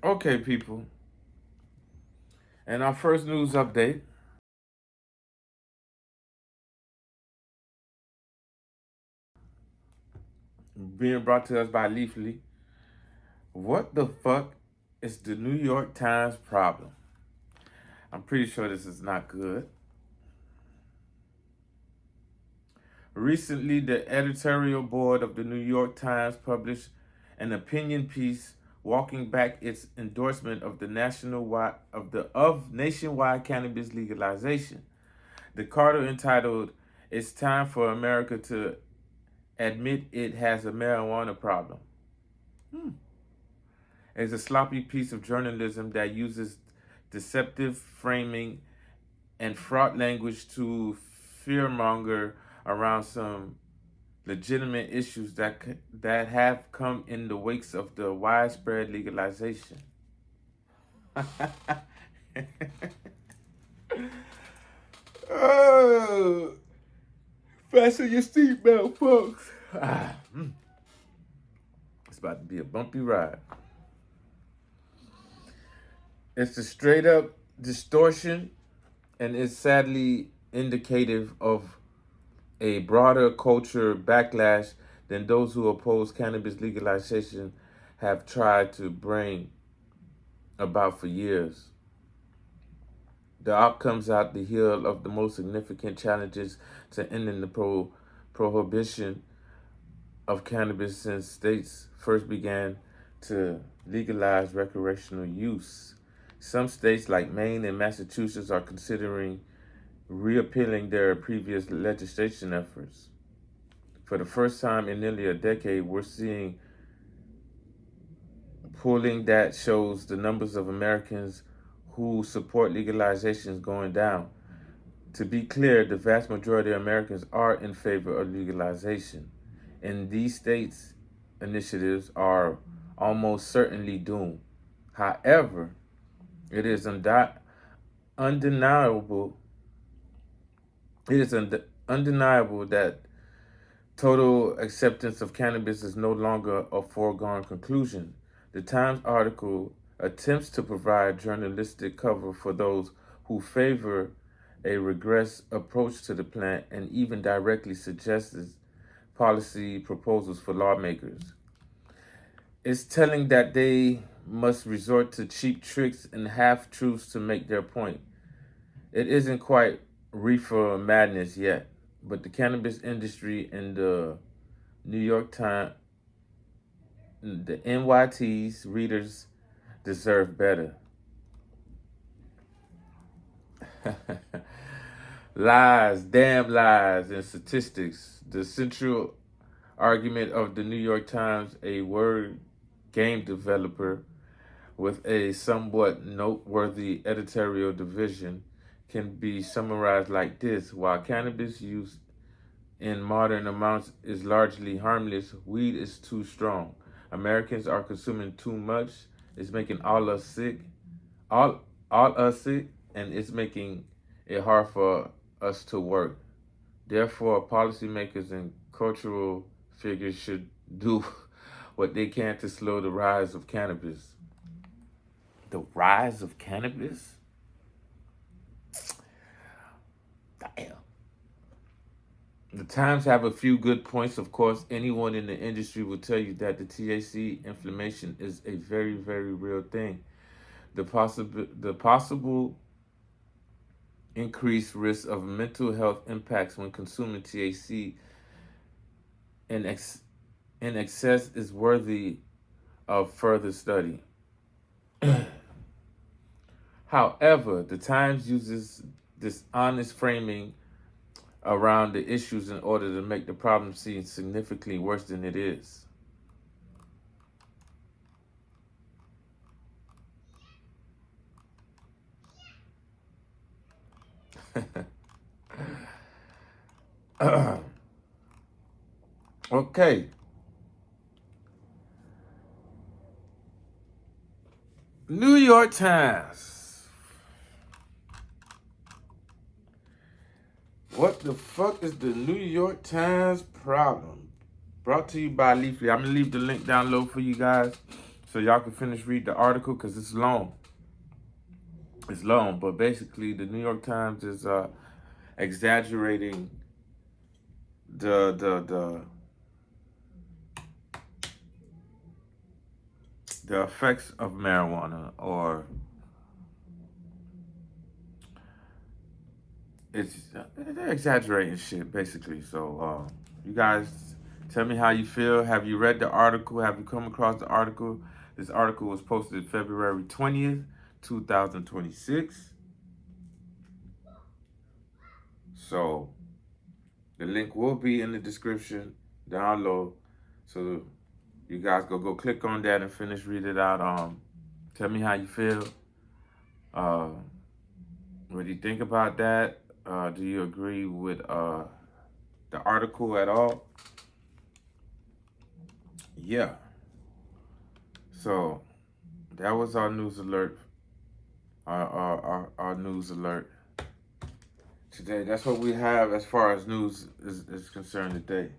Okay, people. And our first news update being brought to us by Leafly. What the fuck is the New York Times problem? I'm pretty sure this is not good. Recently, the editorial board of the New York Times published an opinion piece walking back its endorsement of the nationwide cannabis legalization. The Carter entitled "It's Time for America to Admit It Has a Marijuana Problem." Is a sloppy piece of journalism that uses deceptive framing and fraught language to fearmonger around some legitimate issues that have come in the wakes of the widespread legalization. Oh, fasten your seatbelt, folks. It's about to be a bumpy ride. It's a straight up distortion and is sadly indicative of a broader culture backlash than those who oppose cannabis legalization have tried to bring about for years. The op comes out the heel of the most significant challenges to ending the prohibition of cannabis since states first began to legalize recreational use. Some states like Maine and Massachusetts are considering reappealing their previous legislation efforts. For the first time in nearly a decade, we're seeing polling that shows the numbers of Americans who support legalization is going down. To be clear, the vast majority of Americans are in favor of legalization. In these states, initiatives are almost certainly doomed. However, it is undeniable. It is undeniable that total acceptance of cannabis is no longer a foregone conclusion. The Times article attempts to provide journalistic cover for those who favor a regress approach to the plant and even directly suggests policy proposals for lawmakers. It's telling that they must resort to cheap tricks and half truths to make their point. It isn't quite reefer madness yet, but the cannabis industry and the New York Times, the NYT's readers deserve better. Lies, damn lies, and statistics. The central argument of the New York Times, a word game developer with a somewhat noteworthy editorial division, can be summarized like this: while cannabis use in modern amounts is largely harmless, weed is too strong. Americans are consuming too much. It's making all all us sick, and it's making it hard for us to work. Therefore, policymakers and cultural figures should do what they can to slow the rise of cannabis. The rise of cannabis? Damn. The Times have a few good points. Of course, anyone in the industry will tell you that the THC inflammation is a very, very real thing. The possible increased risk of mental health impacts when consuming THC in, ex- in excess is worthy of further study. However, the Times uses this honest framing around the issues in order to make the problem seem significantly worse than it is. Okay. New York Times. What the fuck is the New York Times problem? Brought to you by Leafly. I'm going to leave the link down low for you guys. so y'all can finish read the article because it's long. It's long, but basically the New York Times is exaggerating the the effects of marijuana, or they're exaggerating shit basically. So you guys tell me how you feel. Have you read the article? Have you come across the article? This article was posted February 20th, 2026. So the link will be in the description down low. So you guys go click on that and finish read it out. Tell me how you feel. Uh, what do you think about that? Do you agree with the article at all? Yeah. So that was our news alert. Our news alert today. That's what we have as far as news is concerned today.